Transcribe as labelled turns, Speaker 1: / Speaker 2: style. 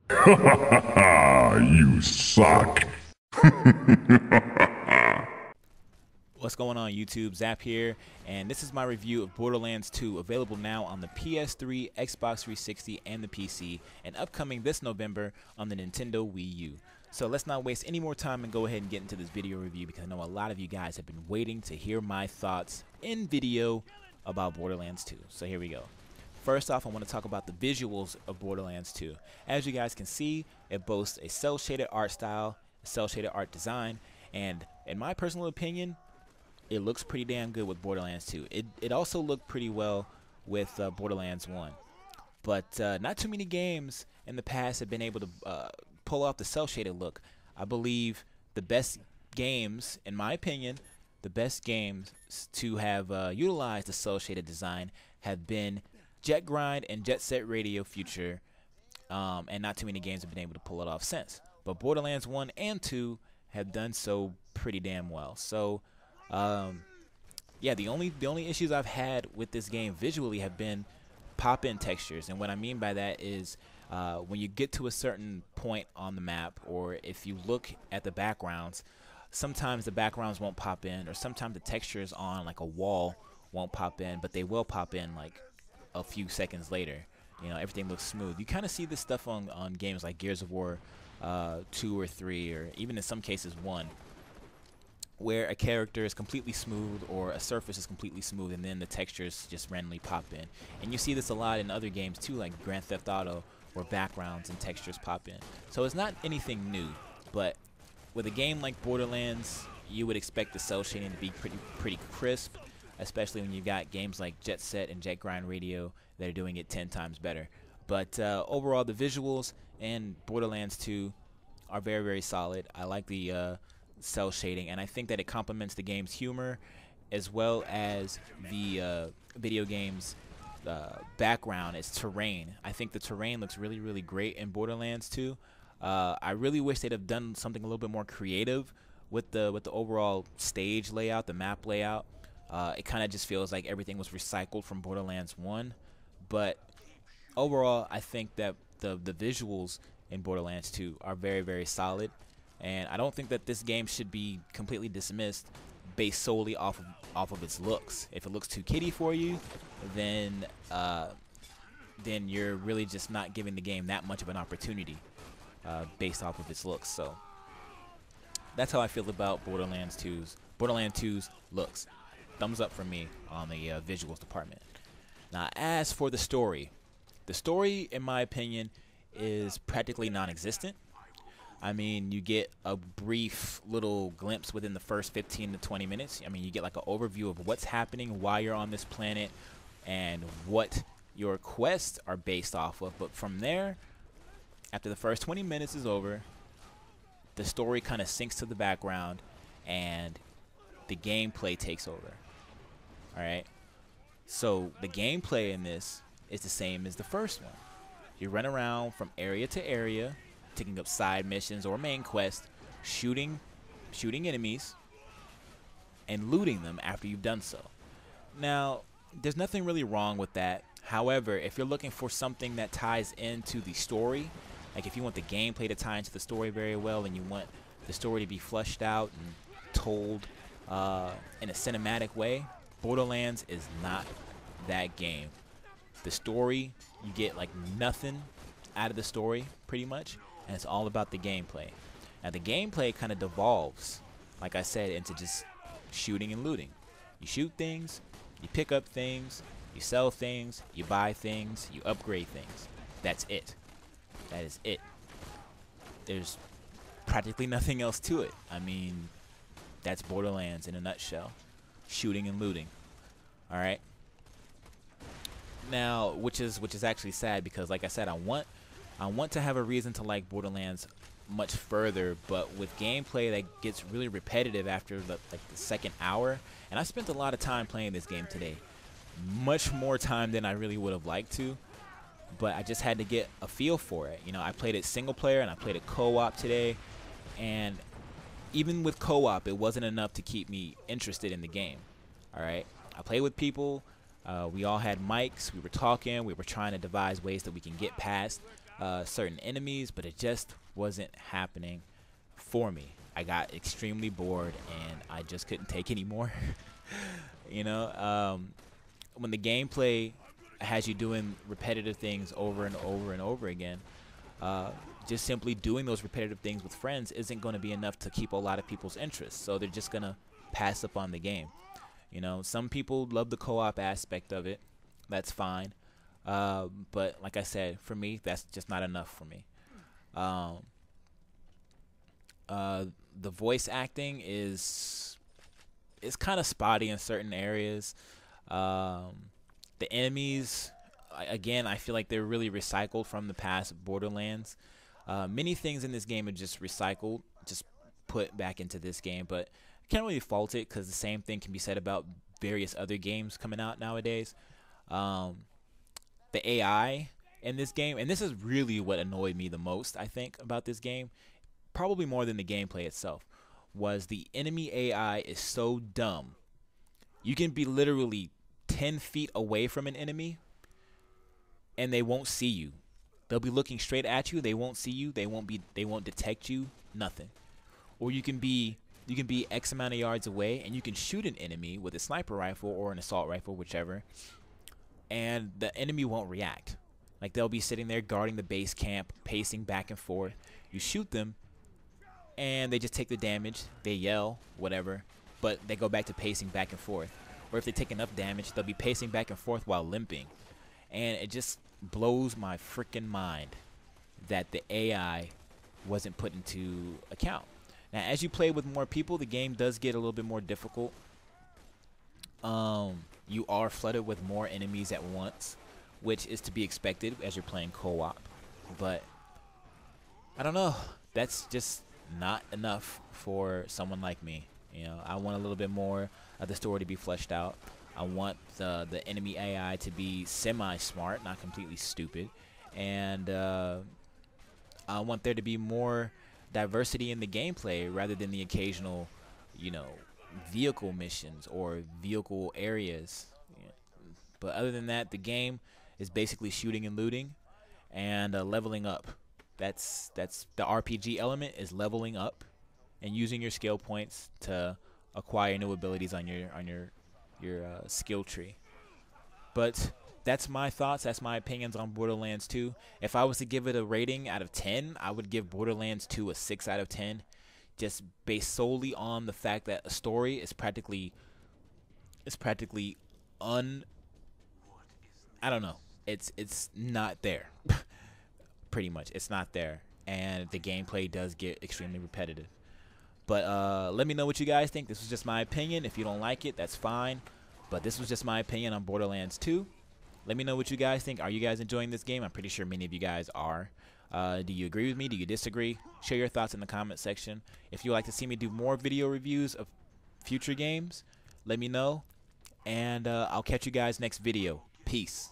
Speaker 1: You suck.
Speaker 2: What's going on YouTube? Zapp here, and this is my review of Borderlands 2, available now on the PS3, Xbox 360, and the PC, and upcoming this November on the Nintendo Wii U. So let's not waste any more time and go ahead and get into this video review, because I know a lot of you guys have been waiting to hear my thoughts in video about Borderlands 2. So here we go. First off, I want to talk about the visuals of Borderlands 2. As you guys can see, it boasts a cel-shaded art style, a cel-shaded art design, and in my personal opinion, it looks pretty damn good with Borderlands 2. It also looked pretty well with Borderlands 1. But not too many games in the past have been able to pull off the cel-shaded look. I believe the best games, in my opinion, the best games to have utilized the cel-shaded design have been Jet Grind and Jet Set Radio Future, and not too many games have been able to pull it off since. But Borderlands 1 and 2 have done so pretty damn well. So yeah, the only issues I've had with this game visually have been pop-in textures, and what I mean by that is when you get to a certain point on the map, or if you look at the backgrounds, sometimes the backgrounds won't pop in, or sometimes the textures on like a wall won't pop in, but they will pop in like a few seconds later. You know, everything looks smooth. You kind of see this stuff on games like Gears of War 2 or 3, or even in some cases 1, where a character is completely smooth or a surface is completely smooth, and then the textures just randomly pop in. And you see this a lot in other games too, like Grand Theft Auto, where backgrounds and textures pop in. So it's not anything new, but with a game like Borderlands, you would expect the cel shading to be pretty crisp, especially when you got games like Jet Set and Jet Grind Radio that are doing it 10 times better. But overall, the visuals in Borderlands 2 are very, very solid. I like the cel shading, and I think that it complements the game's humor as well as the video game's background, its terrain. I think the terrain looks really, really great in Borderlands 2. I really wish they'd have done something a little bit more creative with the overall stage layout, the map layout. It kind of just feels like everything was recycled from Borderlands 1, but overall, I think that the visuals in Borderlands 2 are very, very solid. And I don't think that this game should be completely dismissed based solely off of its looks. If it looks too kiddie for you, then you're really just not giving the game that much of an opportunity based off of its looks. So that's how I feel about Borderlands 2's looks. Thumbs up for me on the visuals department. Now, as for the story, in my opinion, is practically non-existent. I mean, you get a brief little glimpse within the first 15 to 20 minutes. I mean, you get like an overview of what's happening, why you're on this planet, and what your quests are based off of. But from there, after the first 20 minutes is over, the story kind of sinks to the background, and the gameplay takes over. Alright? So, the gameplay in this is the same as the first one. You run around from area to area, taking up side missions or main quests, shooting enemies, and looting them after you've done so. Now, there's nothing really wrong with that. However, if you're looking for something that ties into the story, like if you want the gameplay to tie into the story very well, and you want the story to be fleshed out and told in a cinematic way, Borderlands is not that game. The story, you get like nothing out of the story, pretty much, and it's all about the gameplay. Now, the gameplay kind of devolves, like I said, into just shooting and looting. You shoot things, you pick up things, you sell things, you buy things, you upgrade things. That's it. That is it. There's practically nothing else to it. I mean, that's Borderlands in a nutshell. Shooting and looting. All right. Now, which is actually sad, because like I said, I want to have a reason to like Borderlands much further, but with gameplay that gets really repetitive after the second hour, and I spent a lot of time playing this game today, much more time than I really would have liked to, but I just had to get a feel for it. You know, I played it single player and I played it co-op today, and even with co-op, it wasn't enough to keep me interested in the game. All right, I played with people. We all had mics. We were talking. We were trying to devise ways that we can get past certain enemies, but it just wasn't happening for me. I got extremely bored and I just couldn't take anymore. You know, when the gameplay has you doing repetitive things over and over and over again, just simply doing those repetitive things with friends isn't going to be enough to keep a lot of people's interest. So they're just going to pass up on the game. You know, some people love the co-op aspect of it. That's fine. But like I said, for me, that's just not enough for me. The voice acting is kind of spotty in certain areas. The enemies, again, I feel like they're really recycled from the past Borderlands. Many things in this game are just recycled, just put back into this game, but I can't really fault it because the same thing can be said about various other games coming out nowadays. The AI in this game, and this is really what annoyed me the most, I think, about this game, probably more than the gameplay itself, was the enemy AI is so dumb. You can be literally 10 feet away from an enemy and they won't see you. They'll be looking straight at you, they won't see you, they won't detect you, nothing. Or you can be X amount of yards away and you can shoot an enemy with a sniper rifle or an assault rifle, whichever, and the enemy won't react. Like, they'll be sitting there guarding the base camp, pacing back and forth. You shoot them and they just take the damage, they yell, whatever, but they go back to pacing back and forth. Or if they take enough damage, they'll be pacing back and forth while limping. And it just blows my freaking mind that the AI wasn't put into account. Now, as you play with more people, the game does get a little bit more difficult. You are flooded with more enemies at once, which is to be expected as you're playing co-op. But I don't know. That's just not enough for someone like me. You know, I want a little bit more of the story to be fleshed out. I want the enemy AI to be semi-smart, not completely stupid. And I want there to be more diversity in the gameplay rather than the occasional, you know, vehicle missions or vehicle areas. Yeah. But other than that, the game is basically shooting and looting and leveling up. That's the RPG element, is leveling up and using your skill points to acquire new abilities on your skill tree. But that's my thoughts. That's my opinions on Borderlands 2. If I was to give it a rating out of 10, I would give Borderlands 2 a 6 out of 10, just based solely on the fact that a story is practically I don't know. It's not there. Pretty much, it's not there, and the gameplay does get extremely repetitive. But let me know what you guys think. This was just my opinion. If you don't like it, that's fine. But this was just my opinion on Borderlands 2. Let me know what you guys think. Are you guys enjoying this game? I'm pretty sure many of you guys are. Do you agree with me? Do you disagree? Share your thoughts in the comment section. If you'd like to see me do more video reviews of future games, let me know. And I'll catch you guys next video. Peace.